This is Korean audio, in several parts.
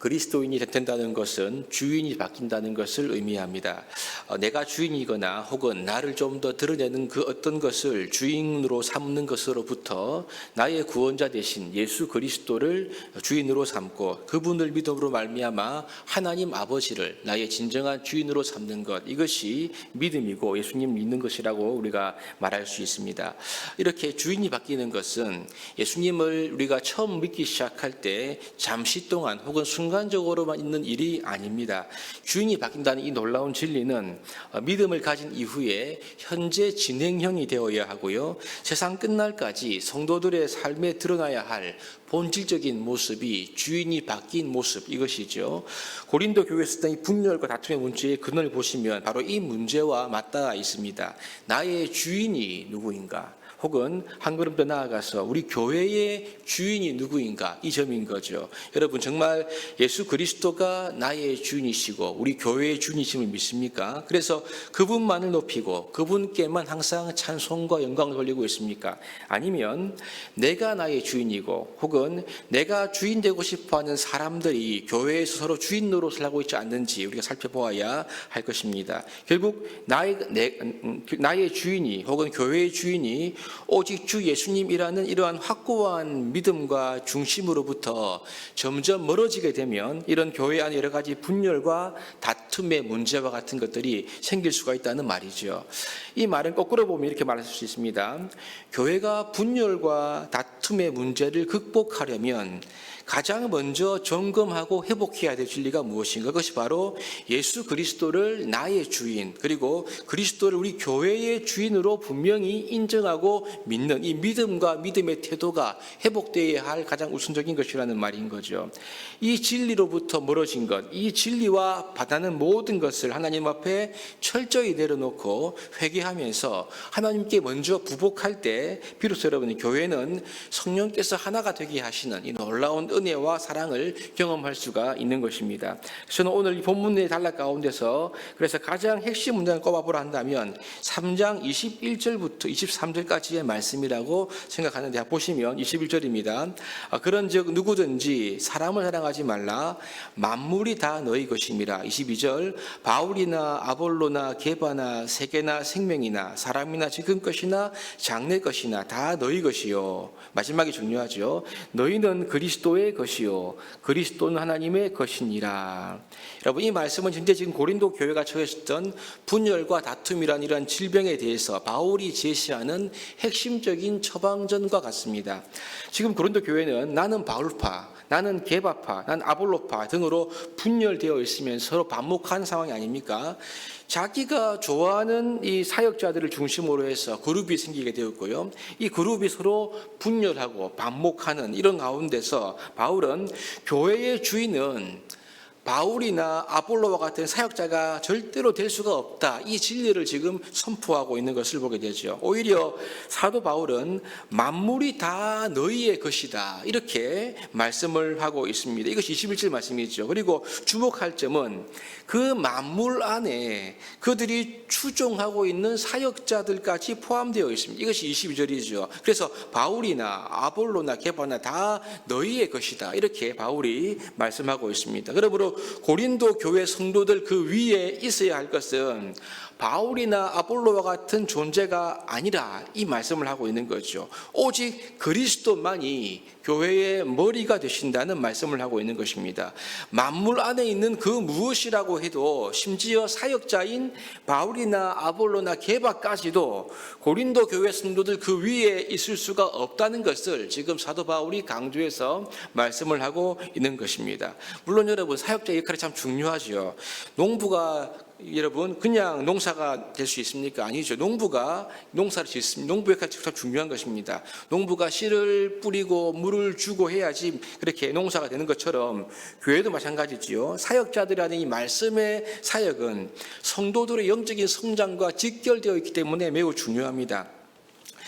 그리스도인이 된다는 것은 주인이 바뀐다는 것을 의미합니다. 내가 주인이거나 혹은 나를 좀 더 드러내는 그 어떤 것을 주인으로 삼는 것으로부터 나의 구원자 되신 예수 그리스도를 주인으로 삼고 그분을 믿음으로 말미암아 하나님 아버지를 나의 진정한 주인으로 삼는 것, 이것이 믿음이고 예수님 믿는 것이라고 우리가 말할 수 있습니다. 이렇게 주인이 바뀌는 것은 예수님을 우리가 처음 믿기 시작할 때 잠시 동안 혹은 순간적으로만 있는 일이 아닙니다. 주인이 바뀐다는 이 놀라운 진리는 믿음을 가진 이후에 현재 진행형이 되어야 하고요, 세상 끝날까지 성도들의 삶에 드러나야 할 본질적인 모습이 주인이 바뀐 모습, 이것이죠. 고린도 교회에 있었던 이 분열과 다툼의 문제의 근원을 보시면 바로 이 문제와 맞닿아 있습니다. 나의 주인이 누구인가? 혹은 한 걸음 더 나아가서 우리 교회의 주인이 누구인가, 이 점인 거죠. 여러분, 정말 예수 그리스도가 나의 주인이시고 우리 교회의 주인이심을 믿습니까? 그래서 그분만을 높이고 그분께만 항상 찬송과 영광을 돌리고 있습니까? 아니면 내가 나의 주인이고 혹은 내가 주인 되고 싶어하는 사람들이 교회에서 서로 주인 노릇을 하고 있지 않는지 우리가 살펴보아야 할 것입니다. 결국 나의 주인이 혹은 교회의 주인이 오직 주 예수님이라는 이러한 확고한 믿음과 중심으로부터 점점 멀어지게 되면 이런 교회 안에 여러 가지 분열과 다툼의 문제와 같은 것들이 생길 수가 있다는 말이죠. 이 말은 거꾸로 보면 이렇게 말할 수 있습니다. 교회가 분열과 다툼의 문제를 극복하려면 가장 먼저 점검하고 회복해야 될 진리가 무엇인가? 그것이 바로 예수 그리스도를 나의 주인, 그리고 그리스도를 우리 교회의 주인으로 분명히 인정하고 믿는 이 믿음과 믿음의 태도가 회복되어야 할 가장 우선적인 것이라는 말인 거죠. 이 진리로부터 멀어진 것, 이 진리와 받아는 모든 것을 하나님 앞에 철저히 내려놓고 회개하면서 하나님께 먼저 부복할 때 비로소 여러분, 교회는 성령께서 하나가 되게 하시는 이 놀라운 은혜와 사랑을 경험할 수가 있는 것입니다. 저는 오늘 이 본문의 단락 가운데서 그래서 가장 핵심 문장을 꼽아보라 한다면 3장 21절부터 23절까지의 말씀이라고 생각하는데, 보시면 21절입니다. 그런즉 누구든지 사람을 사랑하지 말라, 만물이 다 너희 것임이라. 22절, 바울이나 아볼로나 게바나 세계나 생명이나 사람이나 지금 것이나 장래 것이나 다 너희 것이요. 마지막이 중요하죠. 너희는 그리스도의 것이요 그리스도는 하나님의 것이니라. 여러분, 이 말씀은 현재 지금 고린도 교회가 처했던 분열과 다툼이란 이러한 질병에 대해서 바울이 제시하는 핵심적인 처방전과 같습니다. 지금 고린도 교회는 나는 바울파, 나는 게바파, 나는 아볼로파 등으로 분열되어 있으면 서로 반목한 상황이 아닙니까? 자기가 좋아하는 이 사역자들을 중심으로 해서 그룹이 생기게 되었고요. 이 그룹이 서로 분열하고 반목하는 이런 가운데서 바울은 교회의 주인은 바울이나 아볼로와 같은 사역자가 절대로 될 수가 없다, 이 진리를 지금 선포하고 있는 것을 보게 되죠. 오히려 사도 바울은 만물이 다 너희의 것이다, 이렇게 말씀을 하고 있습니다. 이것이 21절 말씀이죠. 그리고 주목할 점은 그 만물 안에 그들이 추종하고 있는 사역자들까지 포함되어 있습니다. 이것이 22절이죠. 그래서 바울이나 아볼로나 게바나 다 너희의 것이다, 이렇게 바울이 말씀하고 있습니다. 그러므로 고린도 교회 성도들 그 위에 있어야 할 것은 바울이나 아볼로와 같은 존재가 아니라 이 말씀을 하고 있는 거죠. 오직 그리스도만이 교회의 머리가 되신다는 말씀을 하고 있는 것입니다. 만물 안에 있는 그 무엇이라고 해도 심지어 사역자인 바울이나 아볼로나 게바까지도 고린도 교회 성도들 그 위에 있을 수가 없다는 것을 지금 사도 바울이 강조해서 말씀을 하고 있는 것입니다. 물론 여러분, 사역자의 역할이 참 중요하죠. 농부가 여러분 그냥 농사가 될 수 있습니까? 아니죠. 농부가 농사를 짓습니다. 농부 역할이 참 중요한 것입니다. 농부가 씨를 뿌리고 물을 주고 해야지 그렇게 농사가 되는 것처럼 교회도 마찬가지지요. 사역자들이라는 이 말씀의 사역은 성도들의 영적인 성장과 직결되어 있기 때문에 매우 중요합니다.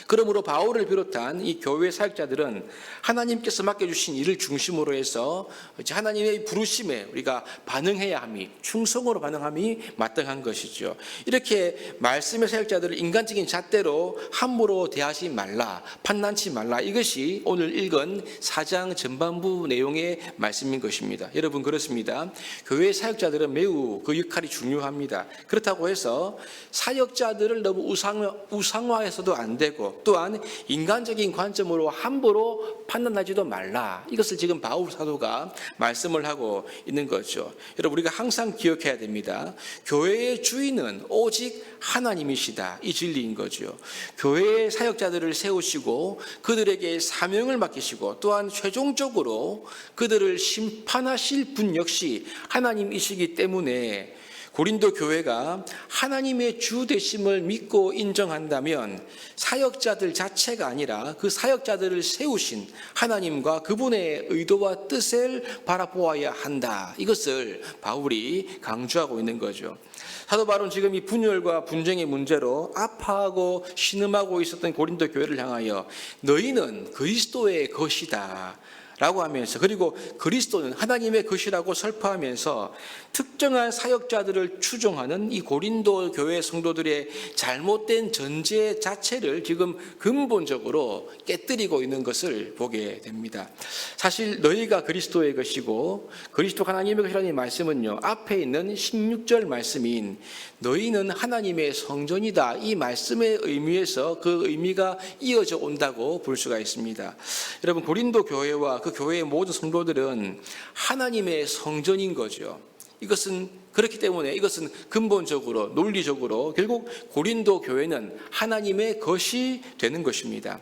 그러므로 바울을 비롯한 이 교회 사역자들은 하나님께서 맡겨주신 일을 중심으로 해서 하나님의 부르심에 우리가 반응해야 함이, 충성으로 반응함이 마땅한 것이죠. 이렇게 말씀의 사역자들을 인간적인 잣대로 함부로 대하지 말라, 판단치 말라, 이것이 오늘 읽은 4장 전반부 내용의 말씀인 것입니다. 여러분, 그렇습니다. 교회 사역자들은 매우 그 역할이 중요합니다. 그렇다고 해서 사역자들을 너무 우상화해서도 안 되고, 또한 인간적인 관점으로 함부로 판단하지도 말라, 이것을 지금 바울 사도가 말씀을 하고 있는 거죠. 여러분, 우리가 항상 기억해야 됩니다. 교회의 주인은 오직 하나님이시다, 이 진리인 거죠. 교회의 사역자들을 세우시고 그들에게 사명을 맡기시고, 또한 최종적으로 그들을 심판하실 분 역시 하나님이시기 때문에 고린도 교회가 하나님의 주 되심을 믿고 인정한다면 사역자들 자체가 아니라 그 사역자들을 세우신 하나님과 그분의 의도와 뜻을 바라보아야 한다, 이것을 바울이 강조하고 있는 거죠. 사도 바울은 지금 이 분열과 분쟁의 문제로 아파하고 신음하고 있었던 고린도 교회를 향하여 너희는 그리스도의 것이다 라고 하면서, 그리고 그리스도는 하나님의 것이라고 설파하면서 특정한 사역자들을 추종하는 이 고린도 교회 성도들의 잘못된 전제 자체를 지금 근본적으로 깨뜨리고 있는 것을 보게 됩니다. 사실 너희가 그리스도의 것이고 그리스도가 하나님의 것이라는 말씀은요, 앞에 있는 16절 말씀인 너희는 하나님의 성전이다, 이 말씀의 의미에서 그 의미가 이어져 온다고 볼 수가 있습니다. 여러분, 고린도 교회와 그 교회의 모든 성도들은 하나님의 성전인 거죠. 이것은 그렇기 때문에 이것은 근본적으로 논리적으로 결국 고린도 교회는 하나님의 것이 되는 것입니다.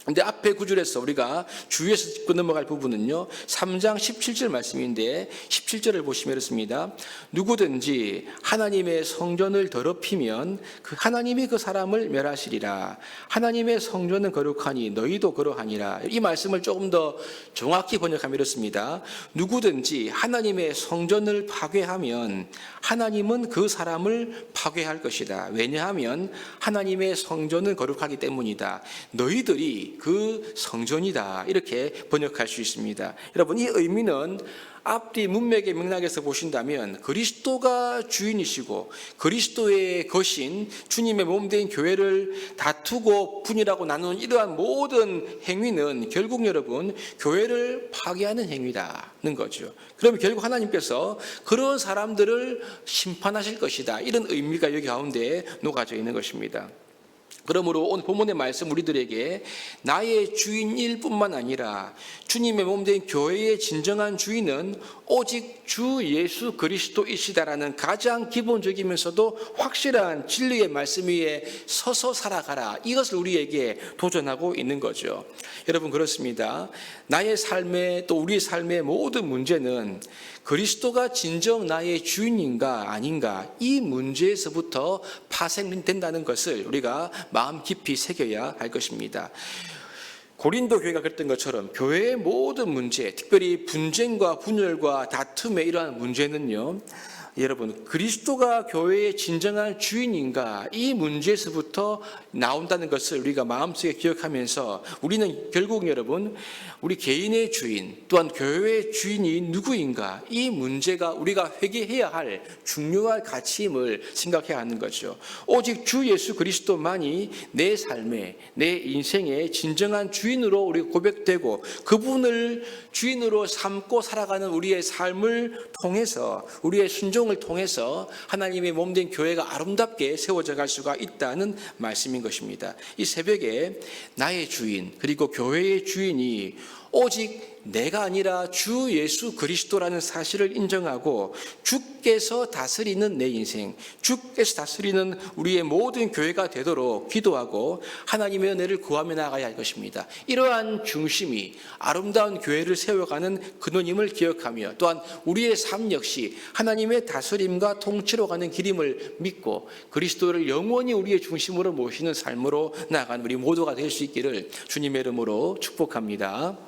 근데 앞에 구절에서 우리가 주의해서 짚고 넘어갈 부분은요, 3장 17절 말씀인데 17절을 보시면 이렇습니다. 누구든지 하나님의 성전을 더럽히면 그 하나님이 그 사람을 멸하시리라. 하나님의 성전은 거룩하니 너희도 그러하니라. 이 말씀을 조금 더 정확히 번역하면 이렇습니다. 누구든지 하나님의 성전을 파괴하면 하나님은 그 사람을 파괴할 것이다. 왜냐하면 하나님의 성전은 거룩하기 때문이다. 너희들이 그 성전이다, 이렇게 번역할 수 있습니다. 여러분, 이 의미는 앞뒤 문맥의 맥락에서 보신다면 그리스도가 주인이시고 그리스도의 것인 주님의 몸된 교회를 다투고 분열하고 나누는 이러한 모든 행위는 결국 여러분 교회를 파괴하는 행위라는 거죠. 그러면 결국 하나님께서 그런 사람들을 심판하실 것이다, 이런 의미가 여기 가운데 녹아져 있는 것입니다. 그러므로 오늘 본문의 말씀 우리들에게 나의 주인일 뿐만 아니라 주님의 몸된 교회의 진정한 주인은 오직 주 예수 그리스도이시다라는 가장 기본적이면서도 확실한 진리의 말씀 위에 서서 살아가라, 이것을 우리에게 도전하고 있는 거죠. 여러분, 그렇습니다. 나의 삶의, 또 우리의 삶의 모든 문제는 그리스도가 진정 나의 주인인가 아닌가, 이 문제에서부터 파생된다는 것을 우리가 마음 깊이 새겨야 할 것입니다. 고린도 교회가 그랬던 것처럼 교회의 모든 문제, 특별히 분쟁과 분열과 다툼의 이러한 문제는요, 여러분, 그리스도가 교회의 진정한 주인인가, 이 문제에서부터 나온다는 것을 우리가 마음속에 기억하면서 우리는 결국 여러분, 우리 개인의 주인, 또한 교회의 주인이 누구인가, 이 문제가 우리가 회개해야 할 중요한 가치임을 생각해야 하는 거죠. 오직 주 예수 그리스도만이 내 삶의, 내 인생의 진정한 주인으로 우리가 고백되고 그분을 주인으로 삼고 살아가는 우리의 삶을 통해서, 우리의 순종을 통해서 하나님의 몸된 교회가 아름답게 세워져 갈 수가 있다는 말씀인 것입니다. 이 새벽에 나의 주인, 그리고 교회의 주인이 오직 내가 아니라 주 예수 그리스도라는 사실을 인정하고 주께서 다스리는 내 인생, 주께서 다스리는 우리의 모든 교회가 되도록 기도하고 하나님의 은혜를 구하며 나가야 할 것입니다. 이러한 중심이 아름다운 교회를 세워가는 근원임을 기억하며, 또한 우리의 삶 역시 하나님의 다스림과 통치로 가는 길임을 믿고 그리스도를 영원히 우리의 중심으로 모시는 삶으로 나아가는 우리 모두가 될 수 있기를 주님의 이름으로 축복합니다.